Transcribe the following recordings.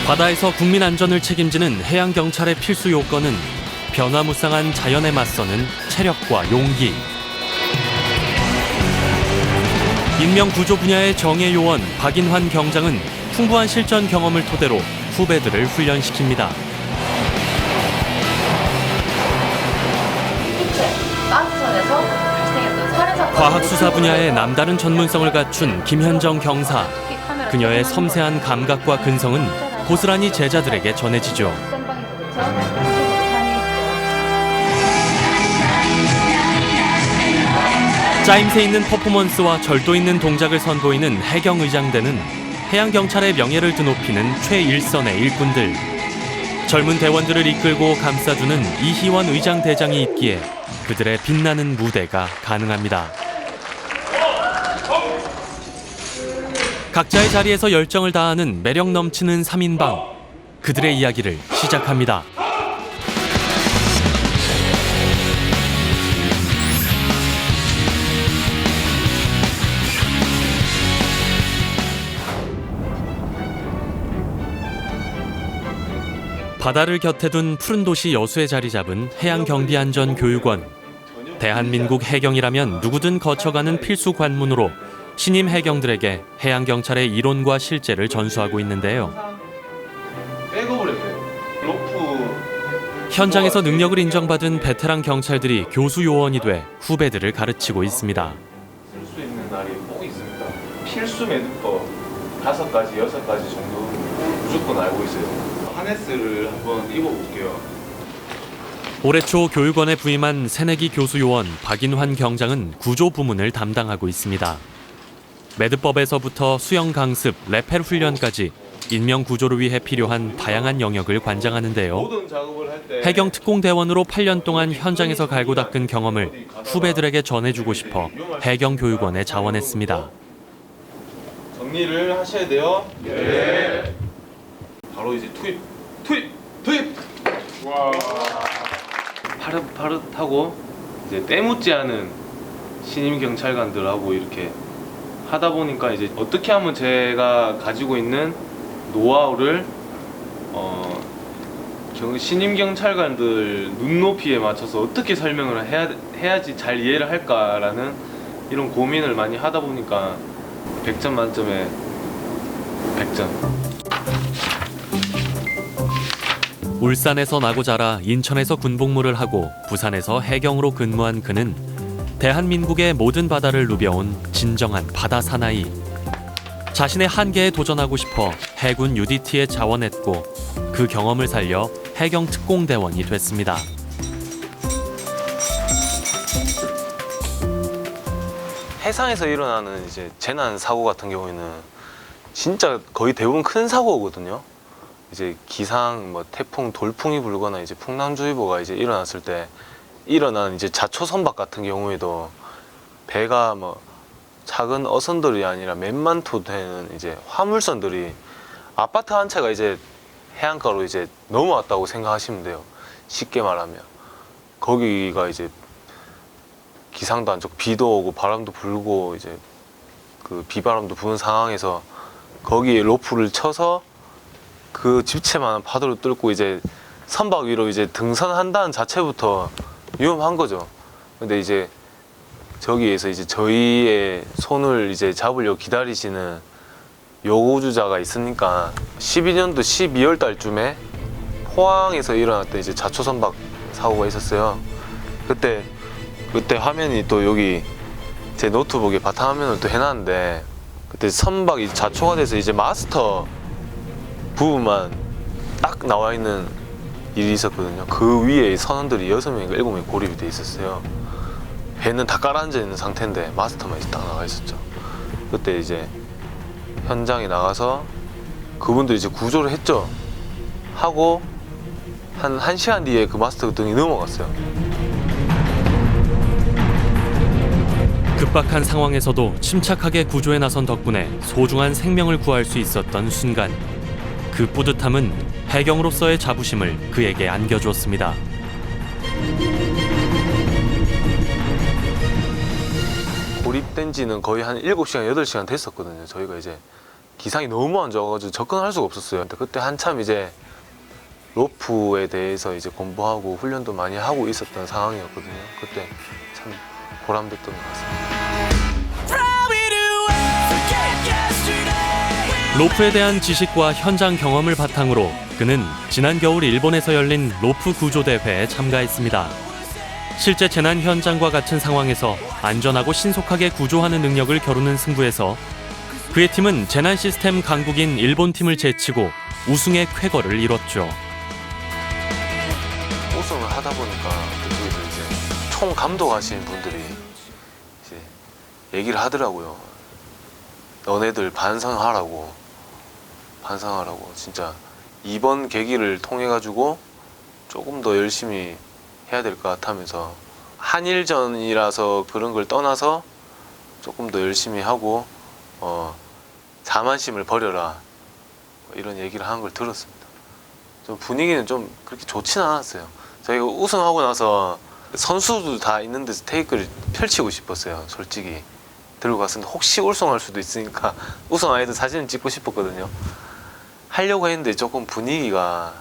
바다에서 국민 안전을 책임지는 해양경찰의 필수 요건은 변화무쌍한 자연에 맞서는 체력과 용기. 인명구조 분야의 정예 요원 박인환 경장은 풍부한 실전 경험을 토대로 후배들을 훈련시킵니다. 과학수사 분야의 남다른 전문성을 갖춘 김현정 경사. 그녀의 섬세한 감각과 근성은 고스란히 제자들에게 전해지죠. 짜임새 있는 퍼포먼스와 절도 있는 동작을 선보이는 해경의장대는 해양경찰의 명예를 드높이는 최일선의 일꾼들. 젊은 대원들을 이끌고 감싸주는 이희원 의장대장이 있기에 그들의 빛나는 무대가 가능합니다. 각자의 자리에서 열정을 다하는 매력 넘치는 3인방. 그들의 이야기를 시작합니다. 바다를 곁에 둔 푸른 도시 여수에 자리 잡은 해양경비안전교육원. 대한민국 해경이라면 누구든 거쳐가는 필수 관문으로 신임 해경들에게 해양경찰의 이론과 실제를 전수하고 있는데요. 현장에서 능력을 인정받은 베테랑 경찰들이 교수 요원이 돼 후배들을 가르치고 있습니다. 쓸 수 있는 날이 꼭 있습니다. 필수 매듭법 5가지, 6가지 정도 무조건 알고 있어요. 하네스를 한번 입어볼게요. 올해 초 교육원에 부임한 새내기 교수 요원 박인환 경장은 구조 부문을 담당하고 있습니다. 매듭법에서부터 수영 강습, 레펠 훈련까지 인명 구조를 위해 필요한 다양한 영역을 관장하는데요. 해경 특공대원으로 8년 동안 현장에서 갈고 닦은 경험을 후배들에게 전해주고 싶어 해경교육원에 자원했습니다. 정리를 하셔야 돼요. 네. 바로 이제 투입. 와. 파릇파릇하고 이제 때묻지 않은 신임 경찰관들하고 이렇게 하다 보니까 이제 어떻게 하면 제가 가지고 있는 노하우를 신임 경찰관들 눈높이에 맞춰서 어떻게 설명을 해야지 잘 이해를 할까라는 이런 고민을 많이 하다 보니까 100점 만점에 100점. 울산에서 나고 자라 인천에서 군복무를 하고 부산에서 해경으로 근무한 그는 대한민국의 모든 바다를 누벼온 진정한 바다 사나이. 자신의 한계에 도전하고 싶어 해군 UDT에 자원했고 그 경험을 살려 해경 특공대원이 됐습니다. 해상에서 일어나는 이제 재난 사고 같은 경우에는 진짜 거의 대부분 큰 사고거든요. 이제 기상, 태풍, 돌풍이 불거나 이제 풍랑주의보가 이제 일어났을 때 일어난 이제 자초선박 같은 경우에도 배가 작은 어선들이 아니라 몇만 톤 되는 이제 화물선들이 아파트 한 채가 이제 해안가로 이제 넘어왔다고 생각하시면 돼요. 쉽게 말하면 거기가 이제 기상도 안 좋고 비도 오고 바람도 불고 이제 그 비바람도 부는 상황에서 거기에 로프를 쳐서 그 집채만한 파도를 뚫고 이제 선박 위로 이제 등산한다는 자체부터 위험한 거죠. 근데 이제 저기에서 이제 저희의 손을 이제 잡으려고 기다리시는 요구주자가 있으니까 12년도 12월 달쯤에 포항에서 일어났던 이제 자초선박 사고가 있었어요. 그때 화면이 또 여기 제 노트북에 바탕화면을 또 해놨는데 그때 선박이 자초가 돼서 이제 마스터 부분만 딱 나와 있는 일이 있었거든요. 그 위에 선원들이 6명인가 7명이 고립이 돼 있었어요. 배는 다 깔아앉아 있는 상태인데 마스터만 딱 나가 있었죠. 그때 이제 현장에 나가서 그분들이 이제 구조를 했죠. 하고 한 1시간 뒤에 그 마스터 등이 넘어갔어요. 급박한 상황에서도 침착하게 구조에 나선 덕분에 소중한 생명을 구할 수 있었던 순간. 그 뿌듯함은 해경으로서의 자부심을 그에게 안겨주었습니다. 고립된 지는 거의 한 7시간, 8시간 됐었거든요. 저희가 이제 기상이 너무 안 좋아가지고 접근할 수가 없었어요. 근데 그때 한참 이제 로프에 대해서 이제 공부하고 훈련도 많이 하고 있었던 상황이었거든요. 그때 참 보람됐던 것 같습니다. 로프에 대한 지식과 현장 경험을 바탕으로 그는 지난 겨울 일본에서 열린 로프 구조 대회에 참가했습니다. 실제 재난 현장과 같은 상황에서 안전하고 신속하게 구조하는 능력을 겨루는 승부에서 그의 팀은 재난 시스템 강국인 일본 팀을 제치고 우승의 쾌거를 이뤘죠. 우승을 하다 보니까 그쪽에서 이제 총 감독하시는 분들이 이제 얘기를 하더라고요. 너네들 반성하라고 진짜 이번 계기를 통해 가지고 조금 더 열심히 해야 될 것 같다면서 한일전이라서 그런 걸 떠나서 조금 더 열심히 하고 자만심을 버려라 이런 얘기를 하는 걸 들었습니다. 좀 분위기는 좀 그렇게 좋지는 않았어요. 저희가 우승하고 나서 선수도 다 있는 데서 테이크를 펼치고 싶었어요. 솔직히 들고 갔는데 혹시 우승할 수도 있으니까 우승 안 해도 사진을 찍고 싶었거든요. 하려고 했는데 조금 분위기가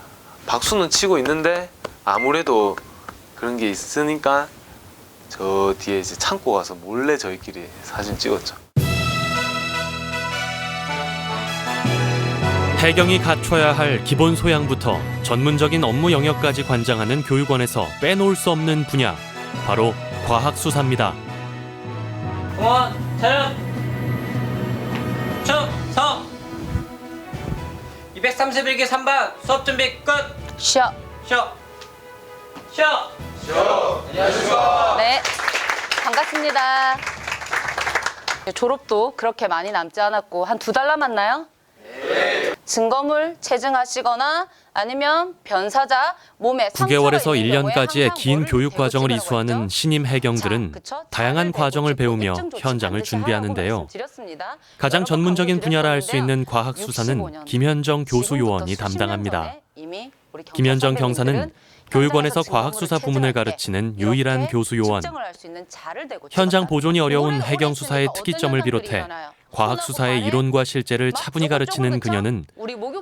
박수는 치고 있는데 아무래도 그런 게 있으니까 저 뒤에 이제 창고 가서 몰래 저희끼리 사진 찍었죠. 해경이 갖춰야 할 기본 소양부터 전문적인 업무 영역까지 관장하는 교육원에서 빼놓을 수 없는 분야, 바로 과학수사입니다. 공원 차렷 축서 231기 3반 수업 준비 끝. 쉬어. 쉬어. 네. 반갑습니다. 졸업도 그렇게 많이 남지 않았고 한 2달 남았나요? 네. 증거물 체증하시거나 아니면 변사자 몸에 9개월에서 1년까지의 긴 교육 과정을 이수하는 신임 해경들은 다양한 과정을 배우며 현장을 준비하는데요. 가장 전문적인 분야라 할 수 있는 과학 수사는 김현정 교수 요원이 담당합니다. 김현정 경사는 교육원에서 과학수사 부문을 가르치는 유일한 교수 요원. 현장 보존이 어려운 해경 수사의 특이점을 비롯해 과학수사의 이론과 실제를 차분히 가르치는 그녀는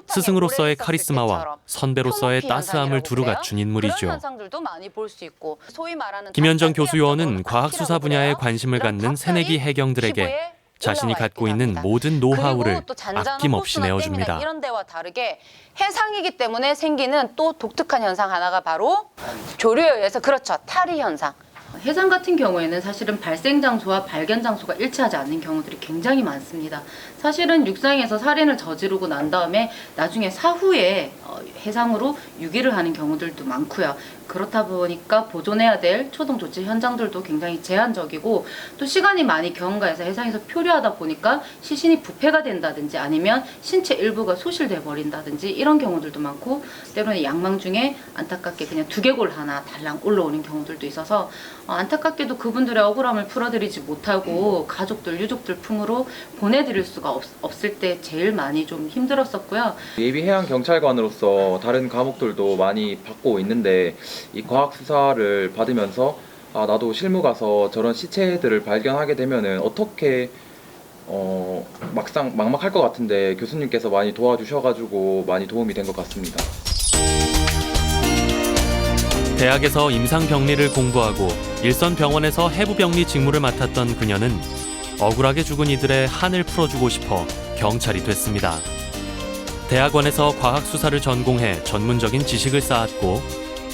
스승으로서의 카리스마와 선배로서의 따스함을 두루 갖춘 인물이죠. 김현정 교수 요원은 과학수사 분야에 관심을 갖는 새내기 해경들에게 자신이 갖고 있는 모든 노하우를 아낌없이 내어줍니다. 이런 데와 다르게 해상이기 때문에 생기는 또 독특한 현상 하나가 바로 조류에 의해서 그렇죠. 탈의 현상. 해상 같은 경우에는 사실은 발생 장소와 발견 장소가 일치하지 않는 경우들이 굉장히 많습니다. 사실은 육상에서 살인을 저지르고 난 다음에 나중에 사후에 해상으로 유기를 하는 경우들도 많고요. 그렇다 보니까 보존해야 될 초동 조치 현장들도 굉장히 제한적이고 또 시간이 많이 경과해서 해상에서 표류하다 보니까 시신이 부패가 된다든지 아니면 신체 일부가 소실돼 버린다든지 이런 경우들도 많고 때로는 양망 중에 안타깝게 그냥 두개골 하나 달랑 올라오는 경우들도 있어서 안타깝게도 그분들의 억울함을 풀어드리지 못하고 가족들, 유족들 품으로 보내드릴 수가 없을 때 제일 많이 좀 힘들었었고요. 예비 해양 경찰관으로서 다른 과목들도 많이 받고 있는데 이 과학 수사를 받으면서 나도 실무 가서 저런 시체들을 발견하게 되면은 어떻게 막막할 것 같은데 교수님께서 많이 도와주셔가지고 많이 도움이 된 것 같습니다. 대학에서 임상병리를 공부하고 일선병원에서 해부병리 직무를 맡았던 그녀는 억울하게 죽은 이들의 한을 풀어주고 싶어 경찰이 됐습니다. 대학원에서 과학수사를 전공해 전문적인 지식을 쌓았고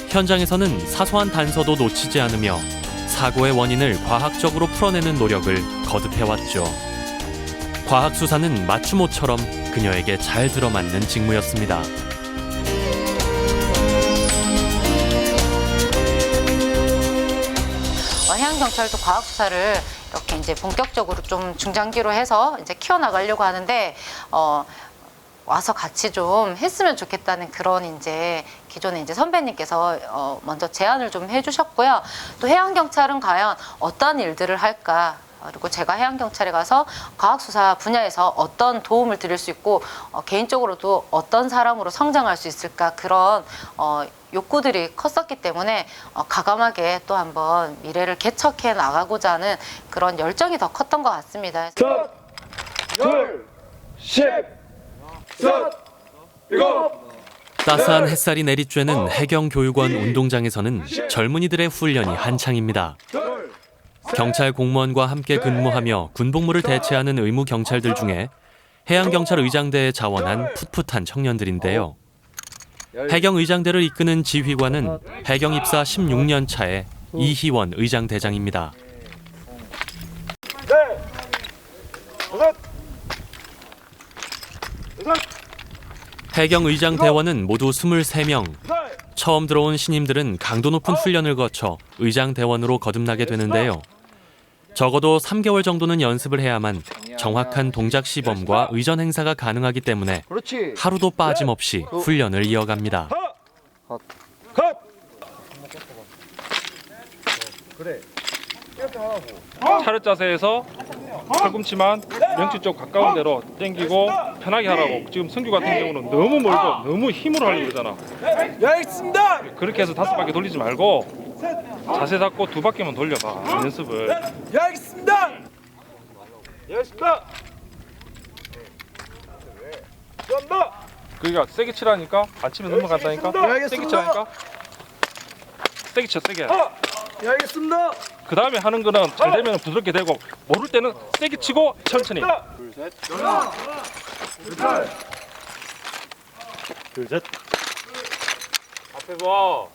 현장에서는 사소한 단서도 놓치지 않으며 사고의 원인을 과학적으로 풀어내는 노력을 거듭해왔죠. 과학수사는 맞춤옷처럼 그녀에게 잘 들어맞는 직무였습니다. 해양경찰도 과학수사를 이렇게 이제 본격적으로 좀 중장기로 해서 이제 키워나가려고 하는데 와서 같이 좀 했으면 좋겠다는 그런 이제 기존에 이제 선배님께서 먼저 제안을 좀 해주셨고요. 또 해양경찰은 과연 어떤 일들을 할까? 그리고 제가 해양경찰에 가서 과학수사 분야에서 어떤 도움을 드릴 수 있고 개인적으로도 어떤 사람으로 성장할 수 있을까 그런 욕구들이 컸었기 때문에 과감하게 또 한번 미래를 개척해 나가고자 하는 그런 열정이 더 컸던 것 같습니다. 첫, 둘, 10 따스한 햇살이 내리쬐는 해경교육원 운동장에서는 젊은이들의 훈련이 한창입니다. 경찰 공무원과 함께 근무하며 군복무를 대체하는 의무 경찰들 중에 해양경찰 의장대에 자원한 풋풋한 청년들인데요. 해경 의장대를 이끄는 지휘관은 해경 입사 16년 차의 이희원 의장대장입니다. 해경 의장대원은 모두 23명. 처음 들어온 신임들은 강도 높은 훈련을 거쳐 의장대원으로 거듭나게 되는데요. 적어도 3개월 정도는 연습을 해야만 정확한 동작 시범과 의전 행사가 가능하기 때문에 하루도 빠짐없이 훈련을 이어갑니다. 차렷 자세에서 팔꿈치만 명치 쪽 가까운 데로 당기고 편하게 하라고. 지금 성규 같은 경우는 너무 멀고 너무 힘으로 하려고 그러잖아. 알겠습니다. 그렇게 해서 5바퀴 돌리지 말고 자세 잡고 2바퀴만 돌려봐. 연습을. 알겠습니다. 알겠습니다. 그러니까 세게 치라니까. 안 치면 넘어간다니까. 세게 치라니까. 세게 쳐, 세게. 알겠습니다. 그 다음에 하는 거는 잘 되면 부드럽게 되고 모를 때는 세게 치고 천천히. 둘, 셋. 앞에 봐.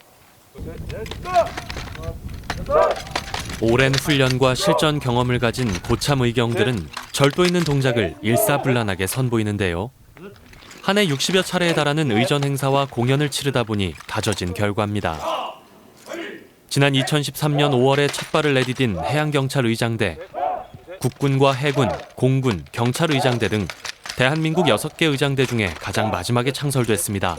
오랜 훈련과 실전 경험을 가진 고참 의경들은 절도 있는 동작을 일사불란하게 선보이는데요. 한 해 60여 차례에 달하는 의전 행사와 공연을 치르다 보니 다져진 결과입니다. 지난 2013년 5월에 첫 발을 내디딘 해양경찰 의장대, 국군과 해군, 공군, 경찰 의장대 등 대한민국 6개 의장대 중에 가장 마지막에 창설됐습니다.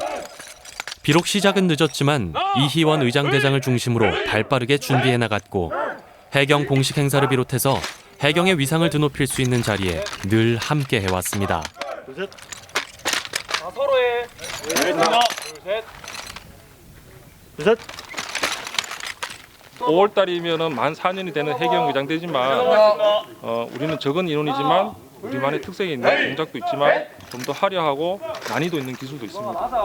비록 시작은 늦었지만 이희원 의장대장을 중심으로 발빠르게 준비해 나갔고 해경 공식 행사를 비롯해서 해경의 위상을 드높일 수 있는 자리에 늘 함께 해왔습니다. 서로 해. 둘, 셋. 둘, 셋. 5월 달이면은 만 4년이 되는 해경 의장대지만 우리는 적은 인원이지만 우리만의 특색이 있는 동작도 있지만 좀 더 화려하고 난이도 있는 기술도 있습니다.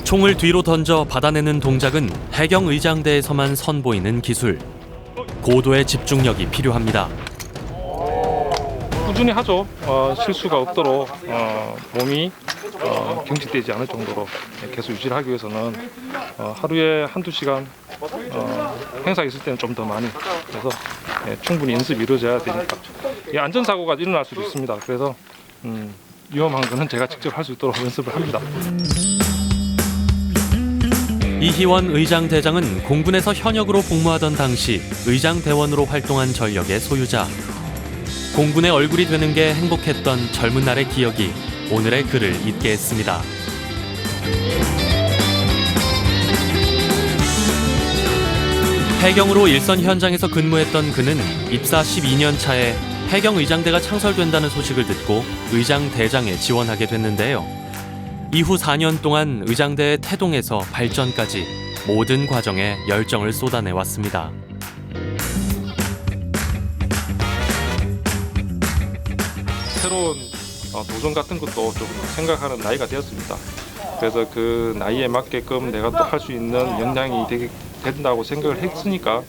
총을 뒤로 던져 받아내는 동작은 해경 의장대에서만 선보이는 기술. 고도의 집중력이 필요합니다. 꾸준히 하죠. 실수가 없도록 몸이 경직되지 않을 정도로 계속 유지를 하기 위해서는 하루에 1~2시간 행사 있을 때는 좀 더 많이 그래서 충분히 연습이 이루어져야 되니까 안전사고가 일어날 수도 있습니다. 그래서 위험한 거는 제가 직접 할 수 있도록 연습을 합니다. 이희원 의장대장은 공군에서 현역으로 복무하던 당시 의장대원으로 활동한 전력의 소유자. 공군의 얼굴이 되는 게 행복했던 젊은 날의 기억이 오늘의 그를 잊게 했습니다. 해경으로 일선 현장에서 근무했던 그는 입사 12년 차에 해경 의장대가 창설된다는 소식을 듣고 의장대장에 지원하게 됐는데요. 이후 4년 동안 의장대의 태동에서 발전까지 모든 과정에 열정을 쏟아내왔습니다. 새로운 도전 같은 것도 좀 생각하는 나이가 되었습니다. 그래서 그 나이에 맞게끔 내가 또 할 수 있는 역량이 된다고 생각을 했으니까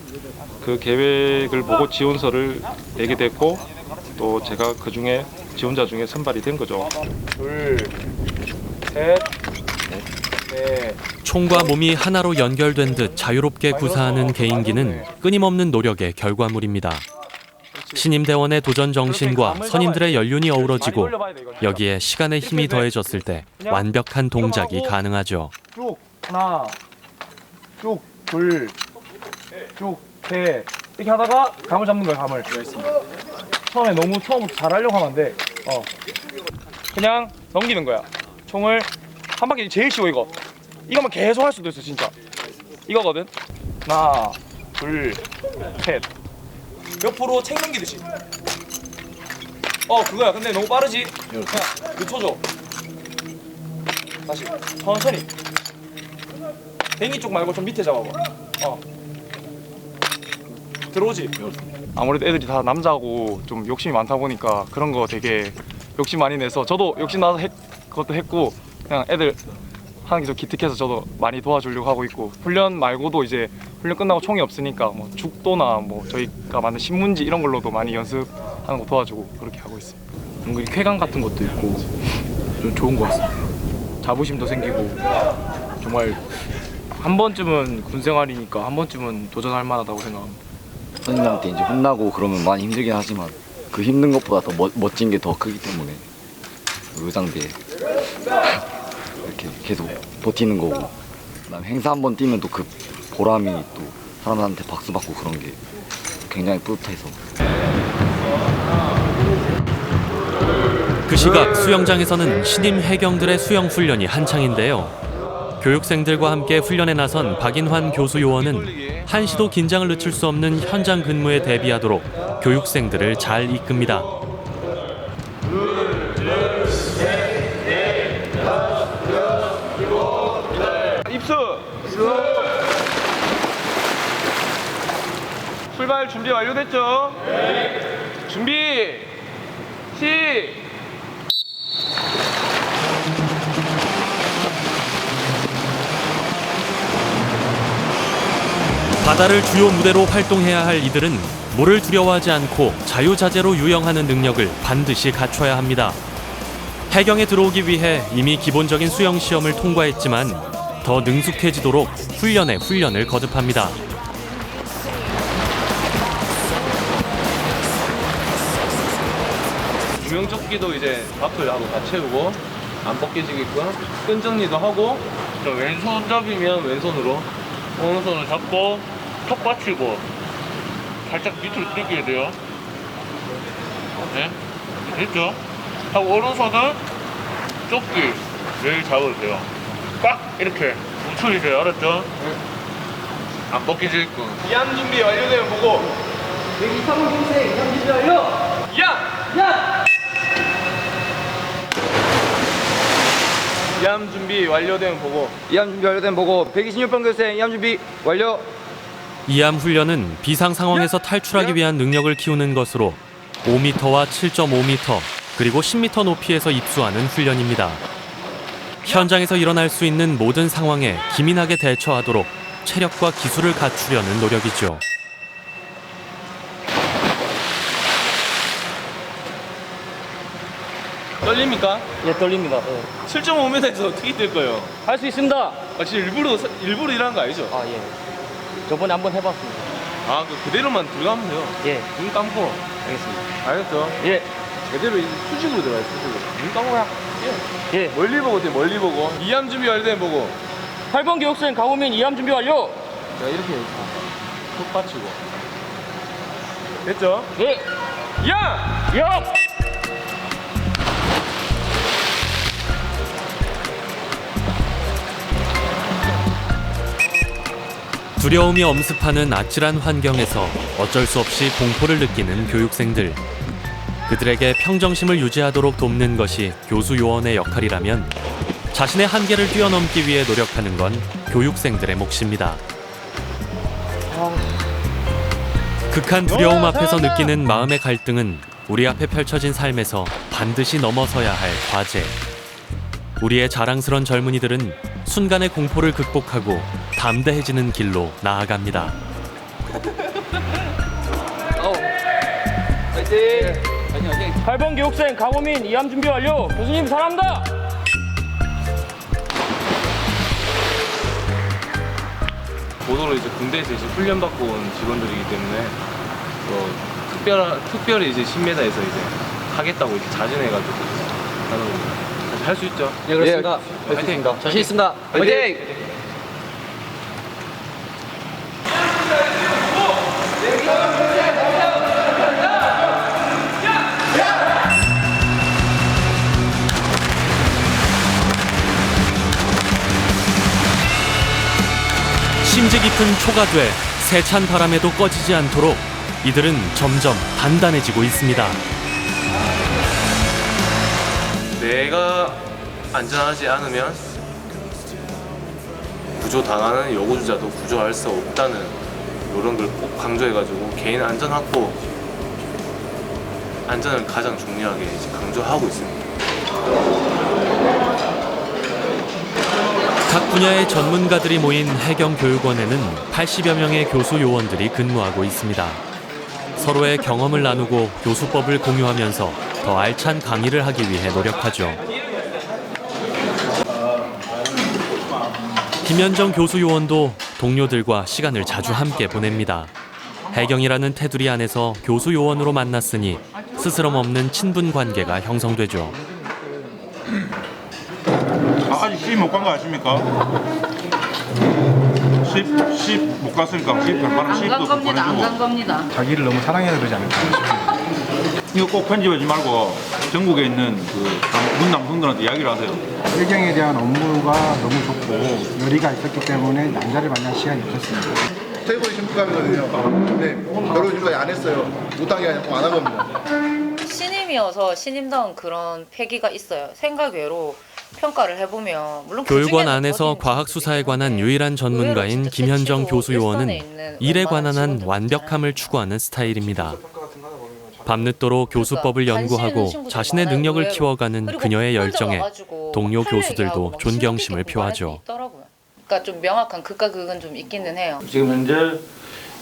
그 계획을 보고 지원서를 내게 됐고 또 제가 그 중에 지원자 중에 선발이 된 거죠. 둘, 셋, 넷. 총과 몸이 하나로 연결된 듯 자유롭게 구사하는 개인기는 끊임없는 노력의 결과물입니다. 신임대원의 도전 정신과 선임들의 연륜이 어우러지고 여기에 시간의 힘이 더해졌을 때 완벽한 동작이 가능하죠. 쭉 하나, 쭉 둘, 쭉 셋 이렇게 하다가 감을 잡는 거야. 감을. 처음에 너무 처음부터 잘하려고 하면 안 돼. 그냥 넘기는 거야. 총을 한 바퀴 제일 쉬워 이거. 이거만 계속 할 수도 있어 진짜. 이거거든. 하나, 둘, 셋. 옆으로 책 넘기듯이. 그거야. 근데 너무 빠르지? 그냥 늦춰줘. 다시 천천히. 댕이 쪽 말고 좀 밑에 잡아봐. 들어오지? 아무래도 애들이 다 남자고 좀 욕심이 많다 보니까 그런 거 되게 욕심 많이 내서 저도 욕심 나서 그것도 했고 그냥 애들 하는 게 좀 기특해서 저도 많이 도와주려고 하고 있고 훈련 말고도 이제 훈련 끝나고 총이 없으니까 뭐 죽도나 뭐 저희가 만든 신문지 이런 걸로도 많이 연습하는 거 도와주고 그렇게 하고 있어요. 은근히 쾌감 같은 것도 있고 좀 좋은 것 같습니다. 자부심도 생기고 정말 한 번쯤은 군 생활이니까 한 번쯤은 도전할 만하다고 생각합니다. 선생님한테 이제 혼나고 그러면 많이 힘들긴 하지만 그 힘든 것보다 더 멋진 게 더 크기 때문에 의장대에 이렇게 계속 버티는 거고 그다음 행사 한 번 뛰면 또 그 보람이 또 사람들한테 박수 받고 그런 게 굉장히 뿌듯해서 그 시각 수영장에서는 신임 해경들의 수영 훈련이 한창인데요. 교육생들과 함께 훈련에 나선 박인환 교수 요원은 한시도 긴장을 늦출 수 없는 현장 근무에 대비하도록 교육생들을 잘 이끕니다. 입수! 출발 준비 완료됐죠? 네. 준비! 시! 바다를 주요 무대로 활동해야 할 이들은 물을 두려워하지 않고 자유자재로 유영하는 능력을 반드시 갖춰야 합니다. 해경에 들어오기 위해 이미 기본적인 수영 시험을 통과했지만 더 능숙해지도록 훈련에 훈련을 거듭합니다. 구명조끼도 이제 바클하고 다 채우고 안 벗겨지게끔 끈 정리도 하고 왼손잡이면 왼손으로 오른손을 잡고 턱 받치고 살짝 밑으로 당겨야 돼요. 네? 됐죠? 하고 오른손은 조끼를 잡으세요. 꽉 이렇게 움츠리세요. 알았죠? 안 벗겨지게끔. 이암 준비 완료되면 보고. 123호 중생 이암 준비 완료. 이암 준비 완료되면 보고. 이암 준비 완료된 보고 126번 교생 이암 준비 완료. 이암 훈련은 비상 상황에서 탈출하기 위한 능력을 키우는 것으로 5m와 7.5m 그리고 10m 높이에서 입수하는 훈련입니다. 현장에서 일어날 수 있는 모든 상황에 기민하게 대처하도록 체력과 기술을 갖추려는 노력이죠. 떨립니까? 예, 떨립니다. 7.5m에서 어떻게 뛸 거예요? 할 수 있습니다. 아, 진짜 일부러 일하는 거 아니죠? 아, 예. 저번에 한번 해봤습니다. 아, 그대로만 들어가면 돼요. 예, 눈 감고. 알겠습니다. 알겠죠? 예, 제대로 수직으로 들어가요, 수직으로. 눈 감고 그냥. 예. 멀리 보고 돼요, 멀리 보고. 이암 준비 완료되면 보고. 8번 교육생 강호민 이암 준비 완료. 자, 이렇게 턱 받치고. 됐죠? 예, 이암! 야! 두려움이 엄습하는 아찔한 환경에서 어쩔 수 없이 공포를 느끼는 교육생들. 그들에게 평정심을 유지하도록 돕는 것이 교수 요원의 역할이라면 자신의 한계를 뛰어넘기 위해 노력하는 건 교육생들의 몫입니다. 극한 두려움 앞에서 느끼는 마음의 갈등은 우리 앞에 펼쳐진 삶에서 반드시 넘어서야 할 과제. 우리의 자랑스런 젊은이들은 순간의 공포를 극복하고 담대해지는 길로 나아갑니다. 파이팅! 8번 교육생 강호민 이암 준비 완료. 교수님 사랑합니다. 고도로 이제 군대에서 이제 훈련받고 온 직원들이기 때문에 특별히 이제 10m에서 이제 하겠다고 이렇게 자진해가지고 하는 겁니다. 할 수 있죠? 네, 그렇습니다. 네, 화이팅! 자신 있습니다. 파이팅! 심지 깊은 초가돼 세찬 바람에도 꺼지지 않도록 이들은 점점 단단해지고 있습니다. 내가 안전하지 않으면 구조당하는 여구조자도 구조할 수 없다는 이런 걸 꼭 강조해가지고 개인 안전 확보 안전을 가장 중요하게 이제 강조하고 있습니다. 각 분야의 전문가들이 모인 해경교육원에는 80여 명의 교수 요원들이 근무하고 있습니다. 서로의 경험을 나누고 교수법을 공유하면서 더 알찬 강의를 하기 위해 노력하죠. 김현정 교수 요원도 동료들과 시간을 자주 함께 보냅니다. 해경이라는 테두리 안에서 교수 요원으로 만났으니 스스럼 없는 친분 관계가 형성되죠. 아직 시입 못 간 거 아십니까? 시입 못 갔으니까 시입 별만한 시입도 좀 보내주고. 안 간 겁니다. 자기를 너무 사랑해서 그러지 않을까 싶습니다. 이거 꼭 편집하지 말고 전국에 있는 그 문남성들한테 이야기를 하세요. 해경에 대한 업무가 너무 좋고 열의가 있었기 때문에 남자를 만날 시간이 없었습니다. 태국의 신부감이거든요. 근데 결혼 지금까지 안 했어요. 못한 게 아니고 안 한 겁니다. 신임이어서 신임다운 그런 패기가 있어요. 생각 외로 평가를 해보면 물론 교육원 안에서 과학수사에 관한 유일한 전문가인 김현정 교수 요원은 일에 관한 한 완벽함을 추구하는 스타일입니다. 밤늦도록 교수법을 연구하고 자신의 능력을 키워가는 그녀의 열정에 동료 교수들도 존경심을 표하죠. 그러니까 좀 명확한 극과 극은 좀 있기는 해요. 지금 현재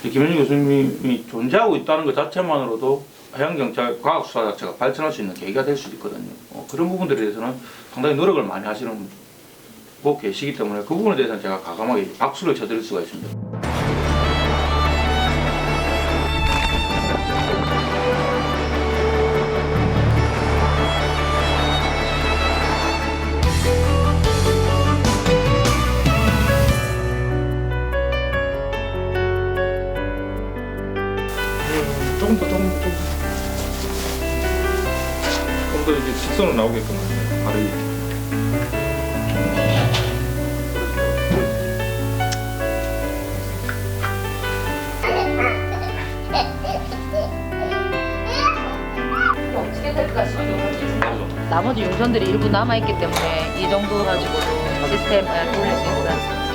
김현정 교수님이 존재하고 있다는 것 자체만으로도 해양경찰 과학수사 자체가 발전할 수 있는 계기가 될 수 있거든요. 그런 부분들에 대해서는 상당히 노력을 많이 하시는 분 계시기 때문에 그 부분에 대해서는 제가 과감하게 박수를 쳐드릴 수가 있습니다. 조금 더 이제 직선으로 나오게끔 발이. 나머지 용선들이 일부 남아있기 때문에 이 정도 가지고도 시스템을 돌릴 수 있어요.